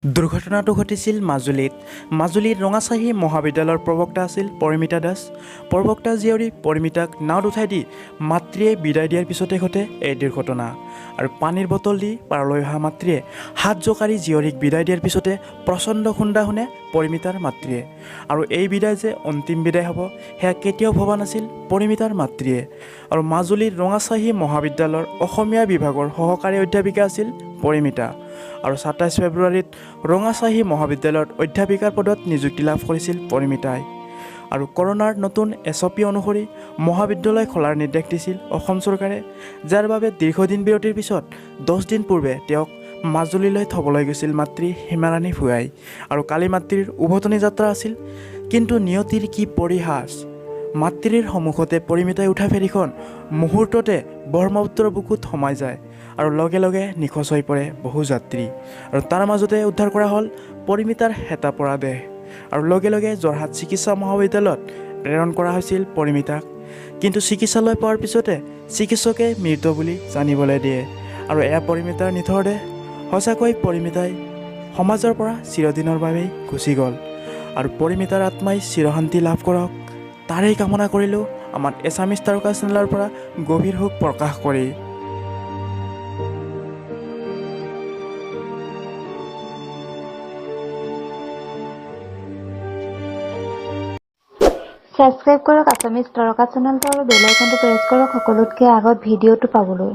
দুৰ্ঘটনাটো ঘটিছিল মাজুলীত ৰঙাচাহী মহাবিদ্যালয়ৰ প্ৰবক্তা আছিল পৰিমিতা দাস। প্ৰবক্তা জীয়ৰী পৰিমিতাক নাৱত উঠাই দি মাতৃয়ে বিদায় দিয়াৰ পিছতে ঘটে এই দুৰ্ঘটনা। আৰু পানীৰ বটল দি পাৰলৈ অহা মাতৃয়ে হাত জোকাৰি জীয়ৰীক বিদায় দিয়াৰ পিছতে প্ৰচণ্ড খুন্দা শুনে পৰিমিতাৰ মাতৃয়ে। আৰু এই বিদায় যে অন্তিম বিদায় হ'ব সেয়া কেতিয়াও ভবা নাছিল পৰিমিতাৰ মাতৃয়ে। আৰু মাজুলীৰ ৰঙাচাহী মহাবিদ্যালয়ৰ অসমীয়া বিভাগৰ সহকাৰী অধ্যাপিকা আছিল পৰিমিতা। আৰু ২৭ ফেব্ৰুৱাৰীত ৰঙাচাহী মহাবিদ্যালয়ত অধ্যাপিকাৰ পদত নিযুক্তি লাভ কৰিছিল পৰিমিতাই। আৰু কৰোনাৰ নতুন SOP অনুসৰি মহাবিদ্যালয় খোলাৰ নিৰ্দেশ দিছিল অসম চৰকাৰে, যাৰ বাবে দীৰ্ঘদিন বিৰতিৰ পিছত 10 দিন পূৰ্বে তেওঁক মাজুলীলৈ থ'বলৈ গৈছিল মাতৃ হিমাৰাণী ভূঞাই। আৰু কালি মাতৃৰ উভতনি যাত্ৰা আছিল। কিন্তু নিয়তিৰ কি পৰিহাস, মাতৃৰ সন্মুখতে পৰিমিতাই উঠা ফেৰীখন মুহূৰ্ততে ব্ৰহ্মপুত্ৰৰ বুকুত সোমাই যায় আৰু লগে লগে নিখোজ হৈ পৰে বহু যাত্ৰী। আৰু তাৰ মাজতে উদ্ধাৰ কৰা হ'ল পৰিমিতাৰ হেতা পৰা দেহ। আৰু লগে লগে যোৰহাট চিকিৎসা মহাবিদ্যালয়ত প্ৰেৰণ কৰা হৈছিল পৰিমিতাক। কিন্তু চিকিৎসালয় পোৱাৰ পিছতে চিকিৎসকে মৃত বুলি জানিবলৈ দিয়ে। আৰু এয়া পৰিমিতাৰ নিথৰ দেহ। সঁচাকৈ পৰিমিতাই সমাজৰ পৰা চিৰদিনৰ বাবেই গুচি গ'ল। আৰু পৰিমিতাৰ আত্মাই চিৰশান্তি লাভ কৰক, তাৰেই কামনা কৰিলোঁ আমাৰ এছামিজ তাৰোকা চেনেলৰ পৰা গভীৰ শোক প্ৰকাশ কৰি। ছাবস্ক্ৰাইব কৰক আছামিজ তাৰোকা চেনেলটো আৰু বেল আইকনটো প্ৰেছ কৰক সকলোতকৈ আগত ভিডিঅ'টো পাবলৈ।